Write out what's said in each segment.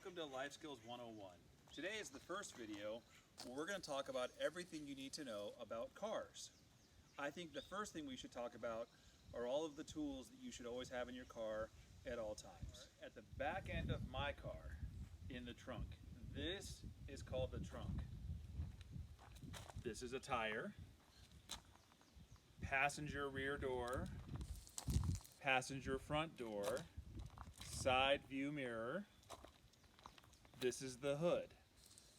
Welcome to Life Skills 101. Today is the first video where we're going to talk about everything you need to know about cars. I think the first thing we should talk about are all of the tools that you should always have in your car at all times. At the back end of my car, in the trunk, this is called the trunk. This is a tire, passenger rear door, passenger front door, side view mirror. This is the hood.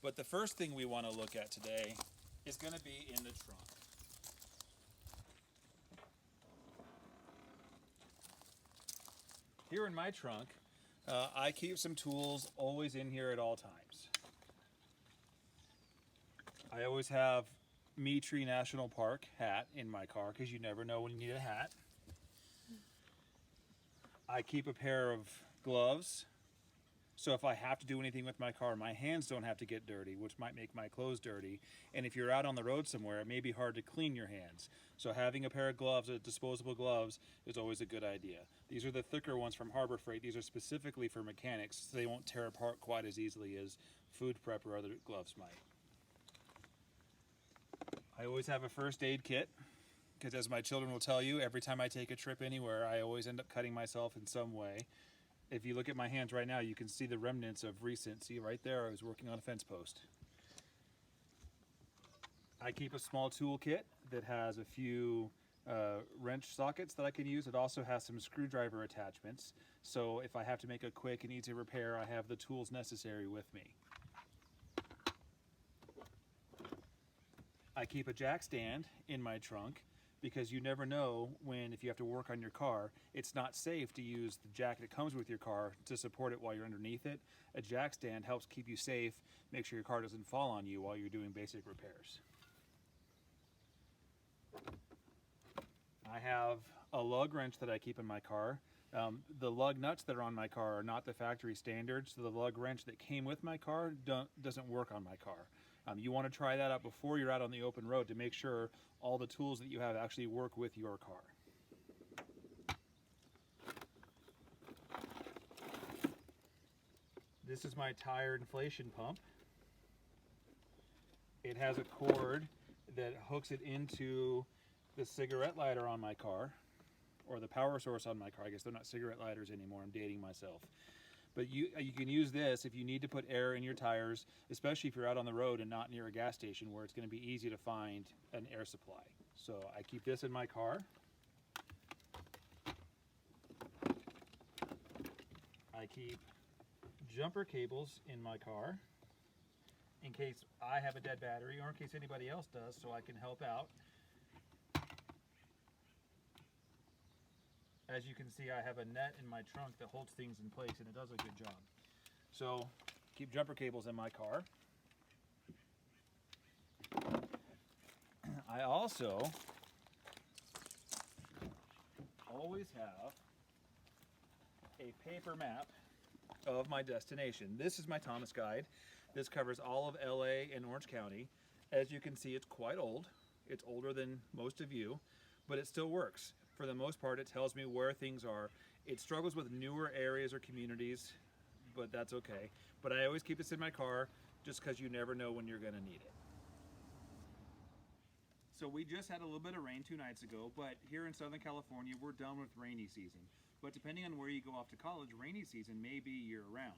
But the first thing we want to look at today is going to be in the trunk. Here in my trunk, I keep some tools always in here at all times. I always have Mitre National Park hat in my car because you never know when you need a hat. I keep a pair of gloves, so if I have to do anything with my car, my hands don't have to get dirty, which might make my clothes dirty. And if you're out on the road somewhere, it may be hard to clean your hands. So having a pair of gloves, disposable gloves, is always a good idea. These are the thicker ones from Harbor Freight. These are specifically for mechanics, so they won't tear apart quite as easily as food prep or other gloves might. I always have a first aid kit, because as my children will tell you, every time I take a trip anywhere, I always end up cutting myself in some way. If you look at my hands right now, you can see the remnants of recent. See right there, I was working on a fence post. I keep a small tool kit that has a few wrench sockets that I can use. It also has some screwdriver attachments. So if I have to make a quick and easy repair, I have the tools necessary with me. I keep a jack stand in my trunk, because you never know when, if you have to work on your car, it's not safe to use the jack that comes with your car to support it while you're underneath it. A jack stand helps keep you safe, make sure your car doesn't fall on you while you're doing basic repairs. I have a lug wrench that I keep in my car. The lug nuts that are on my car are not the factory standard, so the lug wrench that came with my car doesn't work on my car. You want to try that out before you're out on the open road to make sure all the tools that you have actually work with your car. This is my tire inflation pump. It has a cord that hooks it into the cigarette lighter on my car, or the power source on my car. I guess they're not cigarette lighters anymore. I'm dating myself. But you can use this if you need to put air in your tires, especially if you're out on the road and not near a gas station where it's going to be easy to find an air supply. So I keep this in my car. I keep jumper cables in my car in case I have a dead battery or in case anybody else does, so I can help out. As you can see, I have a net in my trunk that holds things in place, and it does a good job. So, keep jumper cables in my car. I also always have a paper map of my destination. This is my Thomas Guide. This covers all of LA and Orange County. As you can see, it's quite old. It's older than most of you, but it still works. For the most part, it tells me where things are. It struggles with newer areas or communities, but that's okay. But I always keep this in my car just because you never know when you're going to need it. So we just had a little bit of rain 2 nights ago, but here in Southern California, we're done with rainy season. But depending on where you go off to college, rainy season may be year-round.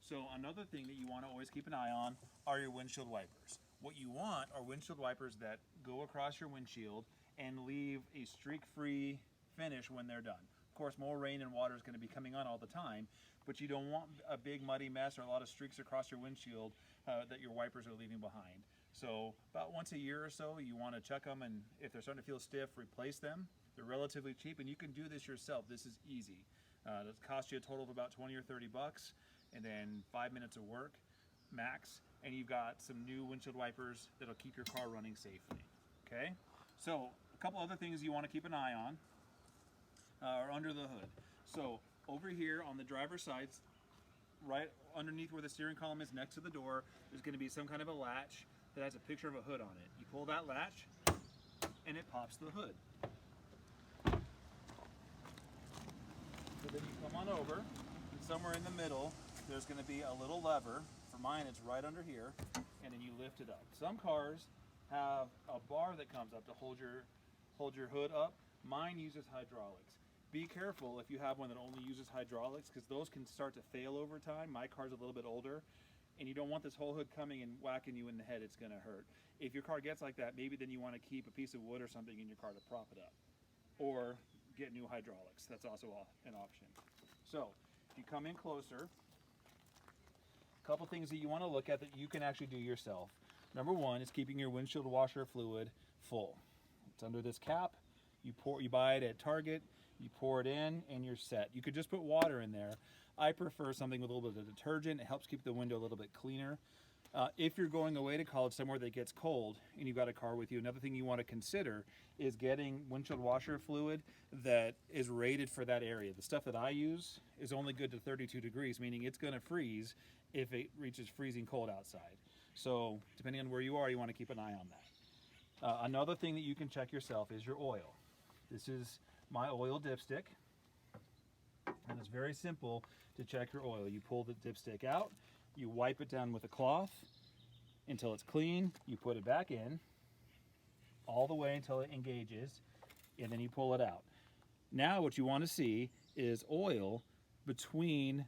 So another thing that you want to always keep an eye on are your windshield wipers. What you want are windshield wipers that go across your windshield and leave a streak-free finish when they're done. Of course, more rain and water is going to be coming on all the time, but you don't want a big muddy mess or a lot of streaks across your windshield that your wipers are leaving behind. So about once a year or so, you want to check them, and if they're starting to feel stiff, replace them. They're relatively cheap, and you can do this yourself. This is easy. It'll cost you a total of about 20 or 30 bucks, and then 5 minutes of work max, and you've got some new windshield wipers that'll keep your car running safely. Okay, so a couple other things you want to keep an eye on are under the hood. So over here on the driver's side, right underneath where the steering column is next to the door, there's going to be some kind of a latch that has a picture of a hood on it. You pull that latch and it pops the hood. So then you come on over, and somewhere in the middle there's going to be a little lever. For mine, it's right under here, and then you lift it up. Some cars have a bar that comes up to hold your hood up. Mine uses hydraulics. Be careful if you have one that only uses hydraulics, because those can start to fail over time. My car's a little bit older, and you don't want this whole hood coming and whacking you in the head. It's going to hurt. If your car gets like that, maybe then you want to keep a piece of wood or something in your car to prop it up, or get new hydraulics. That's also an option. So if you come in closer, a couple things that you want to look at that you can actually do yourself. Number one is keeping your windshield washer fluid full. It's under this cap. You buy it at Target, you pour it in, and you're set. You could just put water in there. I prefer something with a little bit of detergent. It helps keep the window a little bit cleaner. If you're going away to college somewhere that gets cold and you've got a car with you, another thing you want to consider is getting windshield washer fluid that is rated for that area. The stuff that I use is only good to 32 degrees, meaning it's going to freeze if it reaches freezing cold outside. So depending on where you are, you want to keep an eye on that. Another thing that you can check yourself is your oil. This is my oil dipstick, and it's very simple to check your oil. You pull the dipstick out, you wipe it down with a cloth until it's clean, you put it back in all the way until it engages, and then you pull it out. Now what you want to see is oil between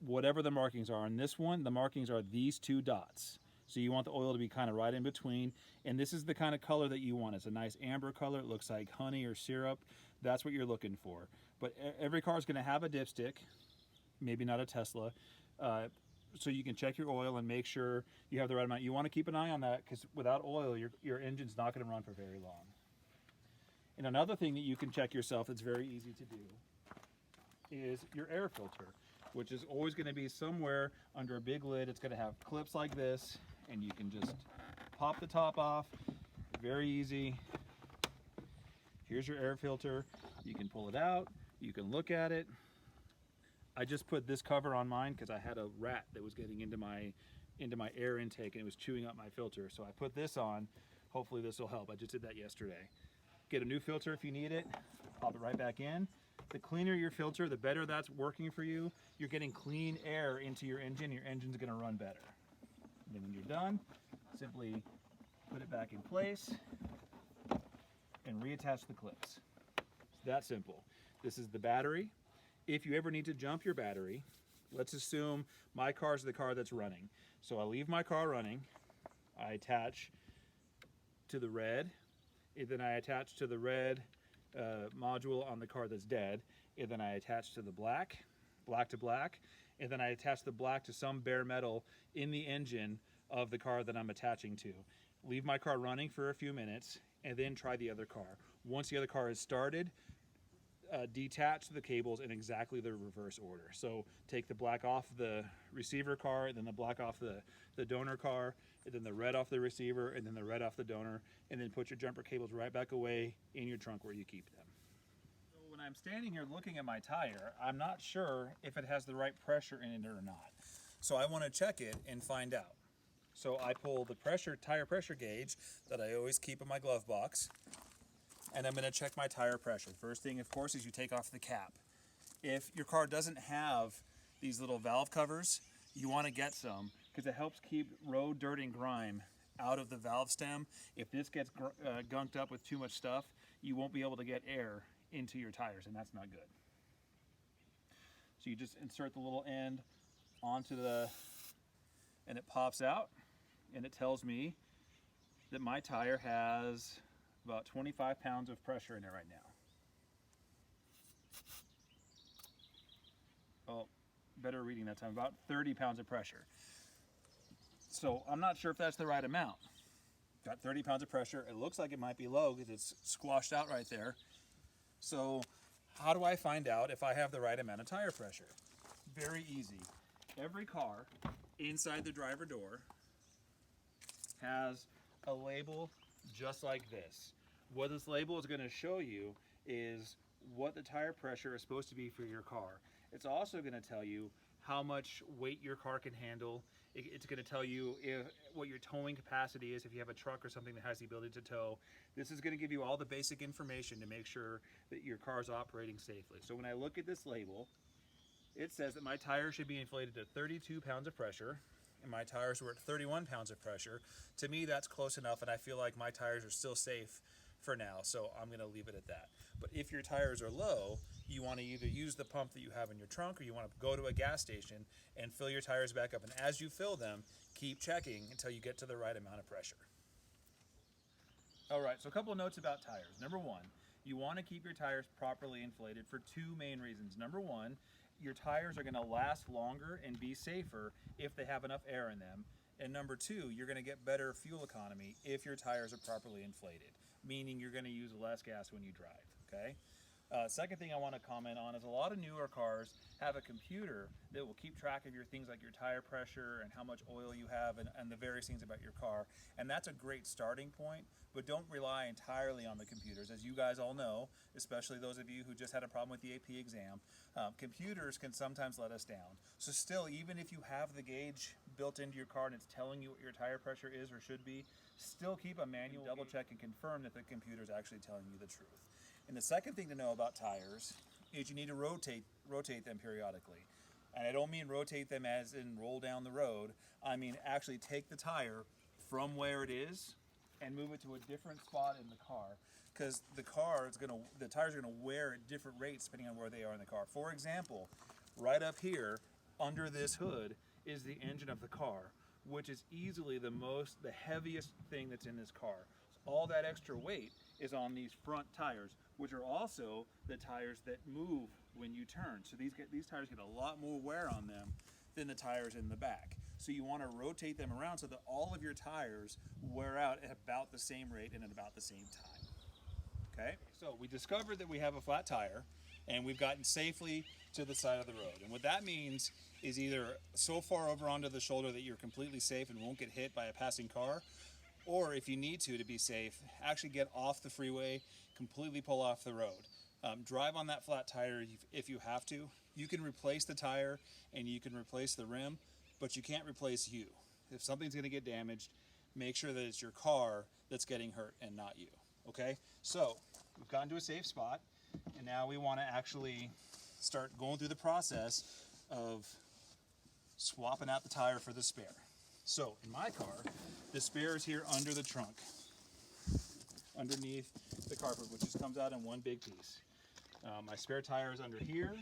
whatever the markings are. On this one, the markings are these two dots. So you want the oil to be kind of right in between, and this is the kind of color that you want. It's a nice amber color. It looks like honey or syrup. That's what you're looking for. But every car is going to have a dipstick, maybe not a Tesla, so you can check your oil and make sure you have the right amount. You want to keep an eye on that, because without oil, your engine's not going to run for very long. And another thing that you can check yourself that's very easy to do is your air filter, which is always going to be somewhere under a big lid. It's going to have clips like this, and you can just pop the top off. Very easy. Here's your air filter. You can pull it out. You can look at it. I just put this cover on mine because I had a rat that was getting into my air intake, and it was chewing up my filter. So I put this on. Hopefully this will help. I just did that yesterday. Get a new filter if you need it. Pop it right back in. The cleaner your filter, the better that's working for you. You're getting clean air into your engine. Your engine's going to run better. And then when you're done, simply put it back in place and reattach the clips. It's that simple. This is the battery. If you ever need to jump your battery, let's assume my car is the car that's running. So I leave my car running, I attach to the red, and then I attach to the red module on the car that's dead, and then I attach to the black to black, and then I attach the black to some bare metal in the engine of the car that I'm attaching to. Leave my car running for a few minutes, and then try the other car. Once the other car is started, detach the cables in exactly the reverse order. So take the black off the receiver car, and then the black off the donor car, and then the red off the receiver, and then the red off the donor, and then put your jumper cables right back away in your trunk where you keep them. So when I'm standing here looking at my tire, I'm not sure if it has the right pressure in it or not. So I want to check it and find out. So I pull the tire pressure gauge that I always keep in my glove box, and I'm going to check my tire pressure. First thing, of course, is you take off the cap. If your car doesn't have these little valve covers, you want to get some, because it helps keep road dirt and grime out of the valve stem. If this gets gunked up with too much stuff, you won't be able to get air into your tires, and that's not good. So you just insert the little end onto and it pops out, and it tells me that my tire has about 25 pounds of pressure in it right now. Oh, better reading that time, about 30 pounds of pressure. So I'm not sure if that's the right amount. Got 30 pounds of pressure. It looks like it might be low because it's squashed out right there. So how do I find out if I have the right amount of tire pressure? Very easy. Every car inside the driver door has a label just like this. What this label is going to show you is what the tire pressure is supposed to be for your car. It's also going to tell you how much weight your car can handle. It's going to tell you what your towing capacity is if you have a truck or something that has the ability to tow. This is going to give you all the basic information to make sure that your car is operating safely. So when I look at this label, it says that my tires should be inflated at 32 pounds of pressure, and my tires were at 31 pounds of pressure. To me, that's close enough, and I feel like my tires are still safe for now, so I'm gonna leave it at that. But if your tires are low, you wanna either use the pump that you have in your trunk, or you wanna go to a gas station and fill your tires back up. And as you fill them, keep checking until you get to the right amount of pressure. All right, so a couple of notes about tires. Number one, you wanna keep your tires properly inflated for two main reasons. Number one, your tires are gonna last longer and be safer if they have enough air in them. And number two, you're gonna get better fuel economy if your tires are properly inflated, meaning you're gonna use less gas when you drive, okay? Second thing I wanna comment on is a lot of newer cars have a computer that will keep track of your things like your tire pressure and how much oil you have and the various things about your car. And that's a great starting point, but don't rely entirely on the computers. As you guys all know, especially those of you who just had a problem with the AP exam, computers can sometimes let us down. So still, even if you have the gauge built into your car and it's telling you what your tire pressure is or should be, still keep a manual double check and confirm that the computer is actually telling you the truth. And the second thing to know about tires is you need to rotate them periodically. And I don't mean rotate them as in roll down the road. I mean actually take the tire from where it is and move it to a different spot in the car, because the tires are gonna wear at different rates depending on where they are in the car. For example, right up here under this hood is the engine of the car, which is easily the heaviest thing that's in this car. So all that extra weight is on these front tires, which are also the tires that move when you turn. So these tires get a lot more wear on them than the tires in the back. So you want to rotate them around so that all of your tires wear out at about the same rate and at about the same time. Okay, so we discovered that we have a flat tire and we've gotten safely to the side of the road. And what that means is either so far over onto the shoulder that you're completely safe and won't get hit by a passing car, or if you need to be safe, actually get off the freeway, completely pull off the road. Drive on that flat tire if you have to. You can replace the tire and you can replace the rim, but you can't replace you. If something's gonna get damaged, make sure that it's your car that's getting hurt and not you, okay? So we've gotten to a safe spot, and now we wanna actually start going through the process of swapping out the tire for the spare. So in my car, the spare is here under the trunk, underneath the carpet, which just comes out in one big piece. My spare tire is under here,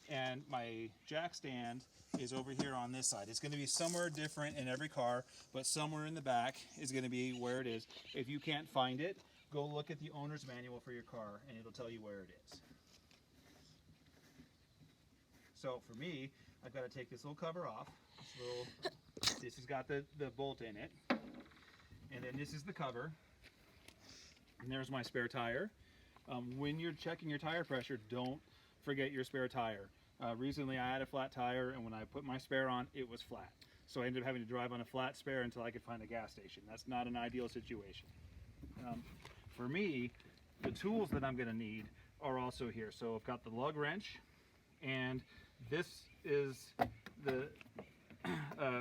and my jack stand is over here on this side. It's going to be somewhere different in every car, but somewhere in the back is going to be where it is. If you can't find it, go look at the owner's manual for your car, and it'll tell you where it is. So for me, I've got to take this little cover off. This has got the bolt in it, and then this is the cover, and there's my spare tire. When you're checking your tire pressure, don't forget your spare tire. Recently I had a flat tire, and when I put my spare on, it was flat. So I ended up having to drive on a flat spare until I could find a gas station. That's not an ideal situation. For me, the tools that I'm gonna need are also here. So I've got the lug wrench, and this is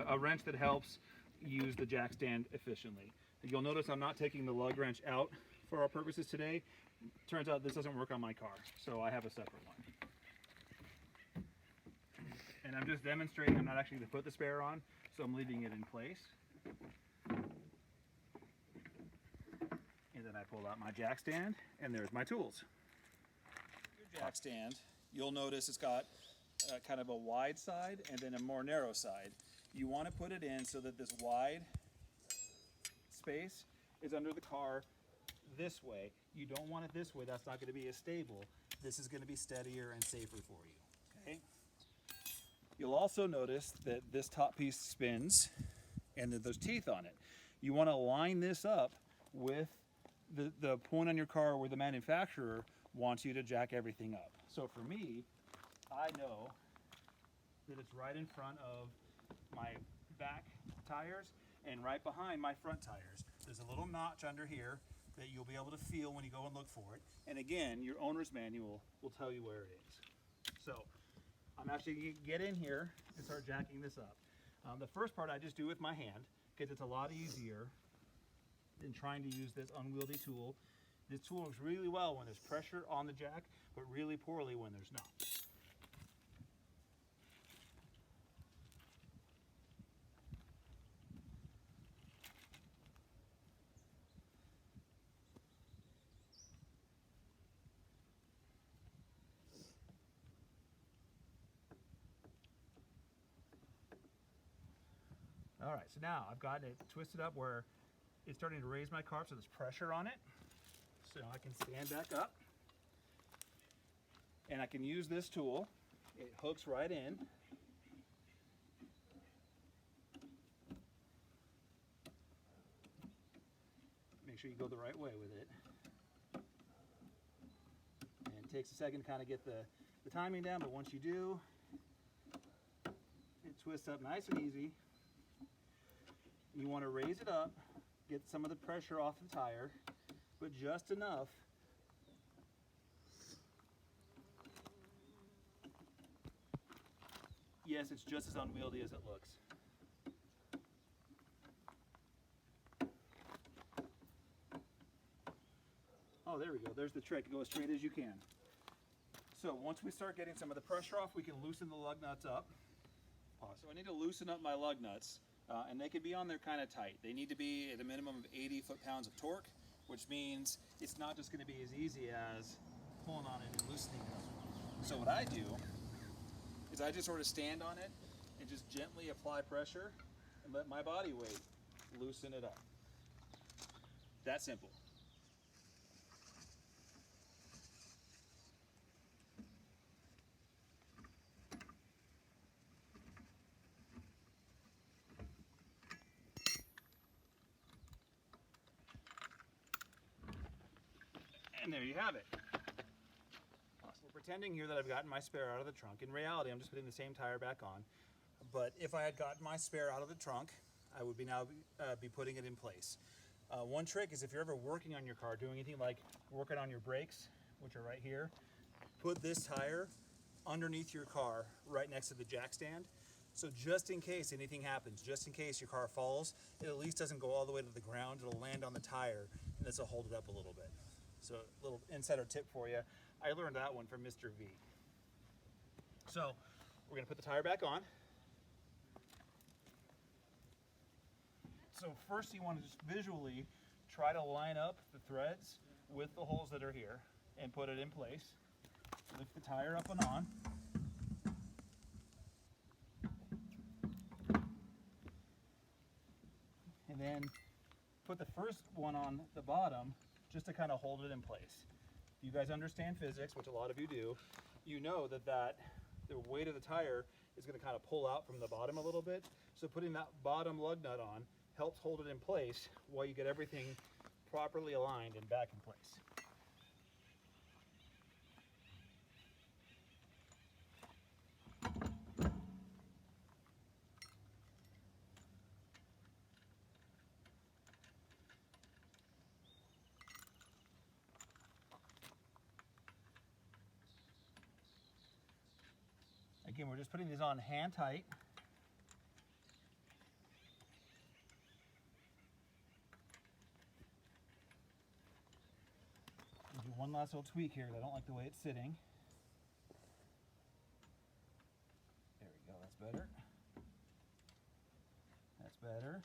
a wrench that helps use the jack stand efficiently. You'll notice I'm not taking the lug wrench out for our purposes today. Turns out this doesn't work on my car, so I have a separate one. And I'm just demonstrating, I'm not actually going to put the spare on, so I'm leaving it in place. And then I pull out my jack stand, and there's my tools. Your jack stand, you'll notice it's got kind of a wide side and then a more narrow side. You want to put it in so that this wide space is under the car this way. You don't want it this way. That's not going to be as stable. This is going to be steadier and safer for you. Okay. You'll also notice that this top piece spins and that there's teeth on it. You want to line this up with the point on your car where the manufacturer wants you to jack everything up. So for me, I know that it's right in front of my back tires and right behind my front tires. There's a little notch under here that you'll be able to feel when you go and look for it. And again, your owner's manual will tell you where it is. So I'm actually going to get in here and start jacking this up. The first part I just do with my hand, because it's a lot easier than trying to use this unwieldy tool. This tool works really well when there's pressure on the jack, but really poorly when there's not. All right, so now I've gotten it twisted up where it's starting to raise my carb, so there's pressure on it. So I can stand back up. And I can use this tool. It hooks right in. Make sure you go the right way with it. And it takes a second to kind of get the timing down, but once you do, it twists up nice and easy. You want to raise it up, get some of the pressure off the tire, but just enough. Yes, it's just as unwieldy as it looks. Oh, there we go. There's the trick. Go as straight as you can. So once we start getting some of the pressure off, we can loosen the lug nuts up. So I need to loosen up my lug nuts, and they can be on there kind of tight. They need to be at a minimum of 80 foot-pounds of torque, which means it's not just going to be as easy as pulling on it and loosening it up. So what I do is I just sort of stand on it and just gently apply pressure and let my body weight loosen it up. That simple. And there you have it. We're pretending here that I've gotten my spare out of the trunk. In reality, I'm just putting the same tire back on. But if I had gotten my spare out of the trunk, I would be putting it in place. One trick is if you're ever working on your car, doing anything like working on your brakes, which are right here, put this tire underneath your car right next to the jack stand. So just in case anything happens, just in case your car falls, it at least doesn't go all the way to the ground. It'll land on the tire and this will hold it up a little bit. So a little insider tip for you. I learned that one from Mr. V. So we're gonna put the tire back on. So first you want to just visually try to line up the threads with the holes that are here and put it in place. Lift the tire up and on. And then put the first one on the bottom just to kind of hold it in place. If you guys understand physics, which a lot of you do, you know that the weight of the tire is going to kind of pull out from the bottom a little bit. So putting that bottom lug nut on helps hold it in place while you get everything properly aligned and back in place. Again, we're just putting these on hand tight. Do one last little tweak here because I don't like the way it's sitting. There we go, that's better. That's better.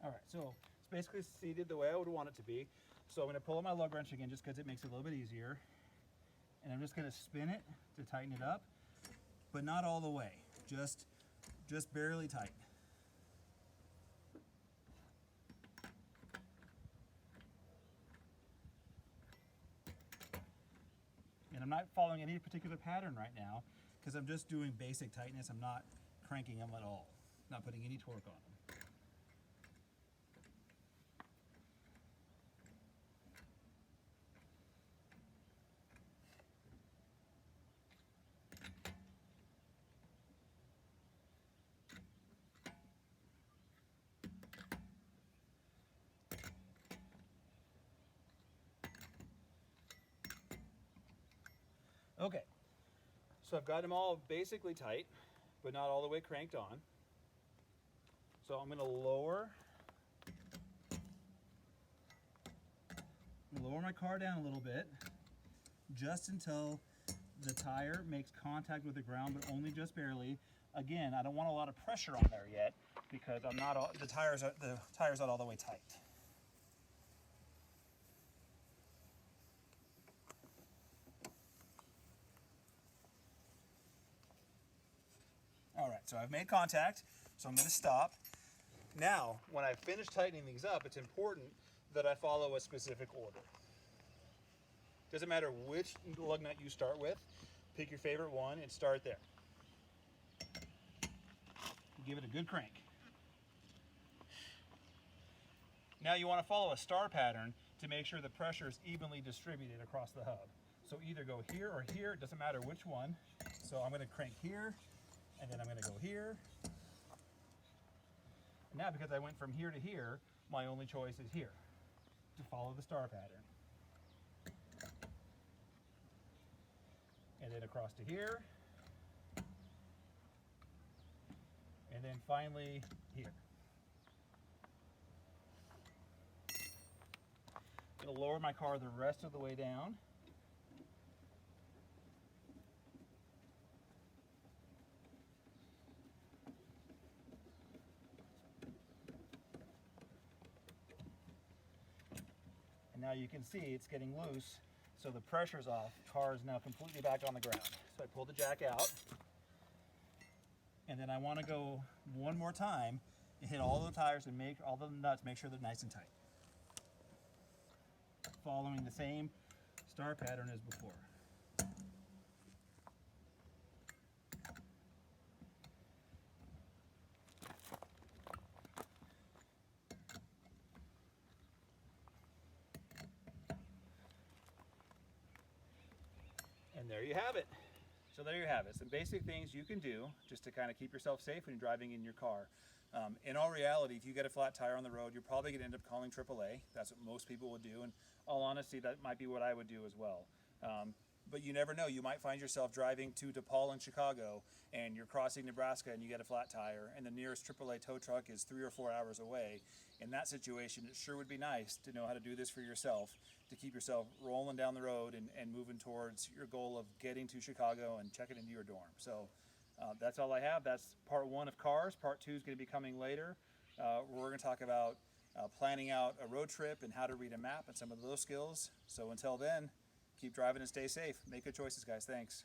All right, so it's basically seated the way I would want it to be. So I'm going to pull on my lug wrench again just because it makes it a little bit easier. And I'm just going to spin it to tighten it up, but not all the way, just barely tight. And I'm not following any particular pattern right now because I'm just doing basic tightness. I'm not cranking them at all, not putting any torque on them. Okay, so I've got them all basically tight, but not all the way cranked on. So I'm going to lower my car down a little bit, just until the tire makes contact with the ground, but only just barely. Again, I don't want a lot of pressure on there yet because I'm not all, the tire's not all the way tight. All right, so I've made contact, so I'm going to stop. Now, when I finish tightening these up, it's important that I follow a specific order. Doesn't matter which lug nut you start with, pick your favorite one and start there. Give it a good crank. Now you want to follow a star pattern to make sure the pressure is evenly distributed across the hub. So either go here or here, it doesn't matter which one. So I'm going to crank here, and then I'm going to go here. Now because I went from here to here, my only choice is here, to follow the star pattern. And then across to here. And then finally here. I'm going to lower my car the rest of the way down. And now you can see it's getting loose, so the pressure's off. The car is now completely back on the ground. So I pull the jack out. And then I want to go one more time and hit all the tires and make all the nuts, make sure they're nice and tight. Following the same star pattern as before. And there you have it. So there you have it. Some basic things you can do just to kind of keep yourself safe when you're driving in your car. In all reality, if you get a flat tire on the road, you're probably going to end up calling AAA. That's what most people would do. And all honesty, that might be what I would do as well. But you never know. You might find yourself driving to DePaul in Chicago and you're crossing Nebraska and you get a flat tire and the nearest AAA tow truck is 3 or 4 hours away. In that situation, it sure would be nice to know how to do this for yourself, to keep yourself rolling down the road and moving towards your goal of getting to Chicago and checking into your dorm. So that's all I have. That's part 1 of cars. Part 2 is going to be coming later. We're going to talk about planning out a road trip and how to read a map and some of those skills. So until then, keep driving and stay safe. Make good choices, guys. Thanks.